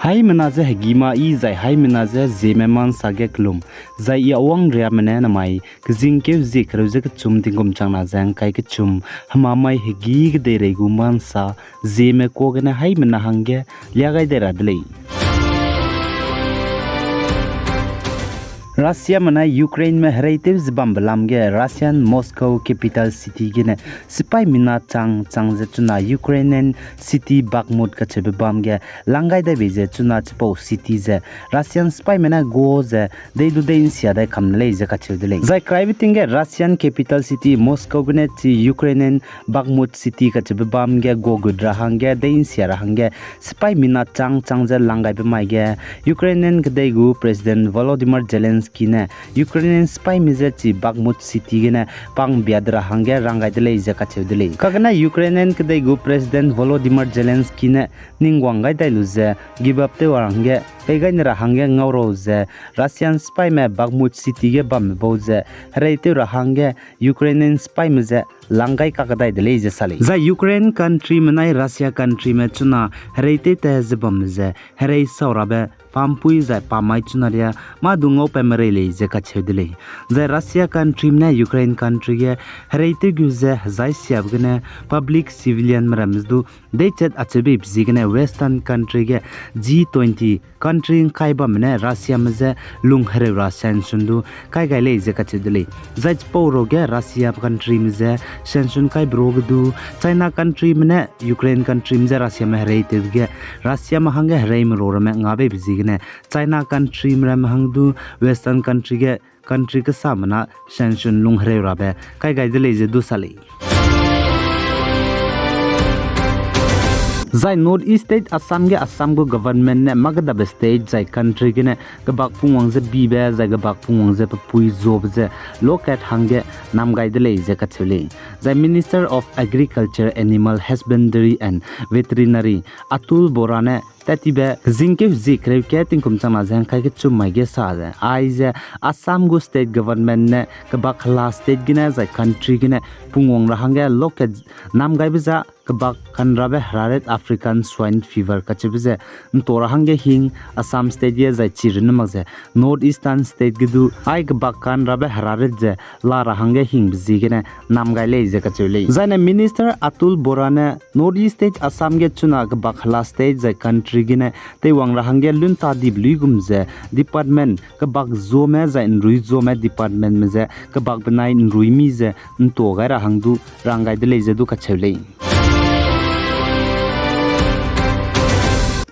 Hai menaze hegima I zai hai menaze Zeme man sage klum zai I awang ria mene namai kzing ke zik roze ke chum tingum chang na zang kai ke chum hamamai hegi de regu man sa Zeme ko gena hai mena hange liagai de radlei Russia mana Ukraine में हरेते जबाम बलामगे Russian Moscow capital city गिने सिपाई मिना चांग जे चुना Ukrainian city Bakmut का चबे बामगे लंगाई दे बेजे चुना चपो city जे Russian spy मना गो जे दे दु दे इंसिया दे कमले जे का चुदले जाय क्राइबिटिंगे Russian capital city Moscow गने ची Ukrainian Bakmut city का चबे बामगे गो गुद्रा हंगे दे इंसिया रहांगे सिपाई मिना चांग जे लंगाई बे माइगे Ukrainian गदे गु president Volodymyr Zelensky Kine Ukrainian spy mizachi Bakmut city gene pang biadra hange rangai dele jaka chewdele kagana Ukrainian kdai go president Volodymyr Zelensky ne ningwangai dailuze give up te warange pegain ra hange ngawro ze Russian spy me Bakmut city ge bam boze reite ra hange Ukrainian spy mize langai kakadai dele je sali za Ukraine country menai Russia country me chuna reite te ze bam ze herei saurabe pampui zai pamai chunaria ma dungo pemere le je ka chedile zai Russia country na Ukraine country ge reite guze zai siab gene public civilian maramzdu de chet achebe bzigene western country ge G20 country kaiba mene Russia meze lung here Russian sundu kai gai le je ka chedile zai poro ge Russia country meze sensun kai brogdu China country mene Ukraine country meze Russia me reite ge Russia ma hange reim rorame ngabe bzig China country mram hangdu western country ke country ke samana sanction lung hre rabe kai gai dele je du sali Zai North East State Assam ge Assam go government ne Magadab state zai country ge ne gabak pungwang je bibe zai gabak pungwang je pui job je locat hange nam gai dele je ka chule zai Minister of Agriculture Animal Husbandry and Veterinary Atul Borane Tatibe zinke zikre keting kum chama jang kai ke chumai ge sa aize Assam go state government ne kabak la state gina za country gina pungong ra hange loke nam gai biza kabak kanrabe hararet African swine fever kachibze ntora hange hing Assam state ye za chirin magze North Eastern state gidu ai kabak kanrabe hararet je la ra hange hing bizigene nam gai le je kachule zaine minister Atul Borane North East state Assam ge chuna kabak la state za country Trigine te wang rahange lunta dibli gumze department kabak zome za in rui zome department meze kabak banai in rui mize nto ga rahangdu rangai de leje du ka chele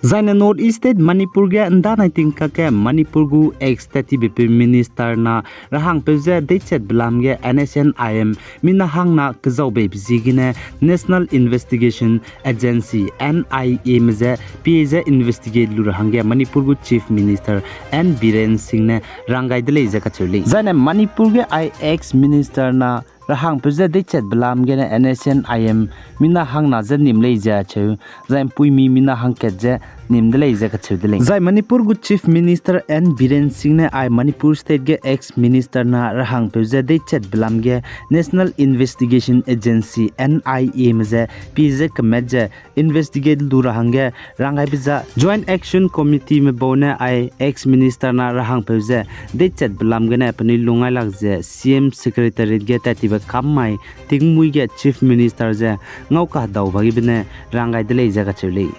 Zaina North East State Manipur ge nda na tingka ke Manipur gu ex state BP minister na rahang peze de chet blam ge NSNIM mina hang na kzau be bzigine National Investigation Agency NIA meze PZ investigate lu rahang ge Manipur gu chief minister N Biren Singh ne rangai de le je ka chuli Zaina Manipur ge ex minister na rahang peze de chet blam ge NSNIM mina hang na je nim le ja chu zaim pui mi mina hang ke je nim de le je ka chudle zai Manipur gu chief minister N Biren Singh ne ai Manipur state ge ex minister na rahang peze de chet blam ge National Investigation Agency NIA meze pze kmeje investigate lu rahang ge rangai biza joint action committee me bone ai ex minister na rahang peze de chet blam ge ne pani lungai lak je CM secretariat ge tatiba kamai tingmui ge chief minister je ngau ka daw bagi bine rangai de le je ka chuli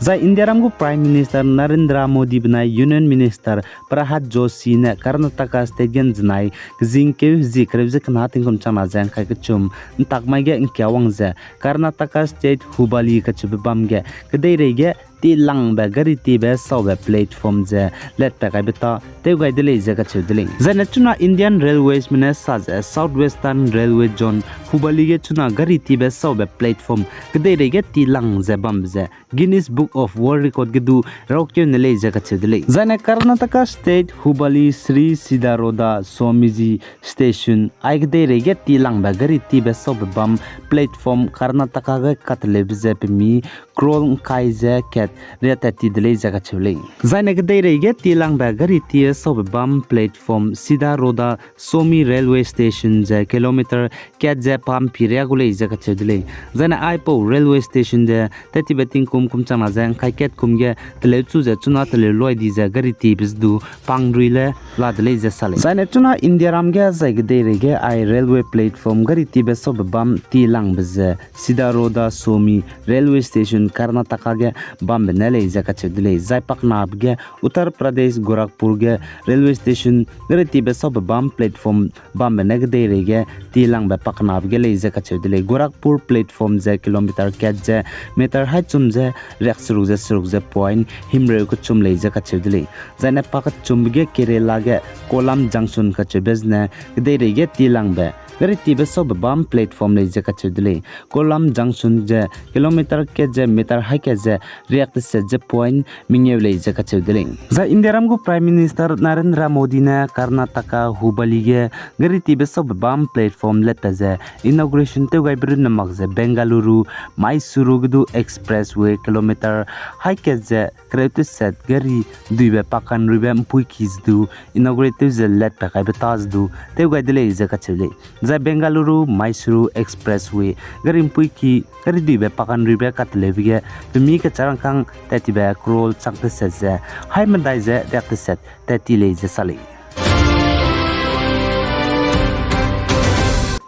Zai India ramgu Prime Minister Narendra Modi bnai Union Minister Prahat Joshi ne Karnataka state gen znai zinke zikre zikna tingum chama jang khai kchum takmai ge inkyawang je Karnataka state Hubali kachbe bamge kdei rege ti lang ba gari ti be saw be platform je let pa kai beta te gai dele je ka chudle zana chuna Indian Railways mine saz Southwestern Railway zone Hubali ge chuna gari ti be saw be platform kdei rege ti lang je bam je Guinness Book of World Record ge du rokyo ne le je ka chudle zana Karnataka state Hubali Sri Sidaroda Swamiji station ai kdei rege ti lang ba gari ti be saw be bam platform Karnataka ge katle je pe mi krol kai je ket set reta ti delay jaga chule zaina ge dei rege tilang ba gari ti sob bam platform sida roda somi railway station ja kilometer kya ja pam phiria gule jaga chudle zaina aipo railway station de tati beting kum chama jang kaiket kumge tele chu ja chuna tele loi di ja gari ti bizdu pangruile la delay ja sale zaina chuna india ram ge zaig de rege ai railway platform gari ti be sob bam ti lang bze sida roda somi railway station karnataka ge bam benele jaga chudle zai pakna ge uttar pradesh gorakhpur ge railway station gari ti be sob bam platform bam benege de rege ti lang be pakna ge le jaga chudle gorakhpur platform je kilometer ke je meter hai chum je reksuruk point himre ko chum le jaga chudle zaina pakat chum ge kerala ge kolam junction ka chebezne de rege ti lang be gari tibe sob bam platform le jaga chudle kolam junction je kilometer ke je meter hai ke je react se je point mingye le jaga chudle za indiaram go prime minister narendra modi ne karnataka hubali ge gari tibe sob bam platform le ta je inauguration te gai bru namak je bengaluru mysuru gudu expressway kilometer hai ke je kreative set gari duibe pakan ribe mpui kizdu inaugurative je let pa kai betas du te gai dele jaga chule za bengaluru mysuru expressway gari mpui ki gari duibe pakan ribe katle bige mi ka charang kang tatibe krol chakte set je hai mandai je dekte set tatile je sale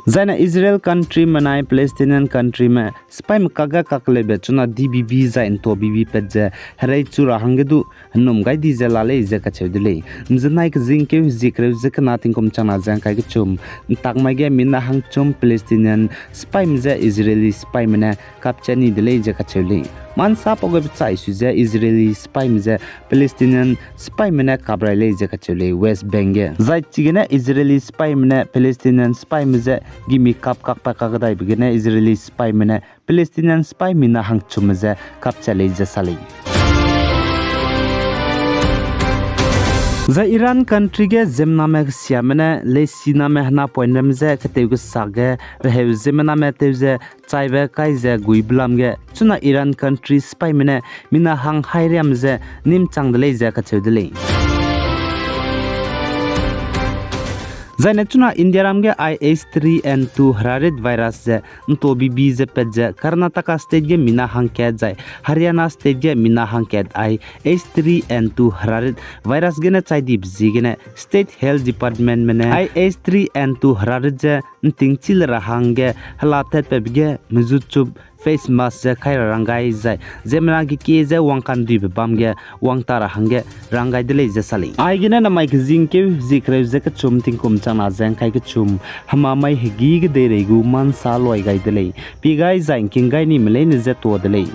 zaina Israel country manai Palestinian country ma spy kaga kakle be chuna dbb zain to bb pejja harai chura hangedu nom gai di jalale je ka chedule mznai k jingke zikre zikna tingkom chana jang kai ke chum takmai ge minna hang chum Palestinian spy mja Israeli spy mana kapchani dele je ka chedule man sa pogo chai su je Israeli spy mja Palestinian spy mana kabraile je ka chedule West Bengal zai chigena Israeli spy mana Palestinian spy mja gimi kap pa kagadai bigene Israeli spy mana Palestinian spy mina hang chumja kapchale je sale za Iran country ge Zeme me siamene le sina me hna poinam je kete gu sage rehe Zeme me teze chaibe kai je guiblam ge chuna Iran country spy mene mina hang hairiam je nim changdele je ka chedele zaina chuna India ram ge IH3N2 hararit virus je to bb je pejja Karnataka state ge mina hang ke jai Haryana state ge mina hang ke IH3N2 hararit virus ge na chai dip ji ge na state health department mene IH3N2 hararit je tingchil ra hang ge halathet pe ge muzutub face mask je khai rangai jai Zemna gi ke je wangkan dib bam ge wangtara hange rangai dele je sali ai ge na mai jing ke zikre je ka chum ting kum chana jang khai ke chum hama mai hegi ge de re gu man sa loi gai dele pi gai jang king gai ni mele ne je to dele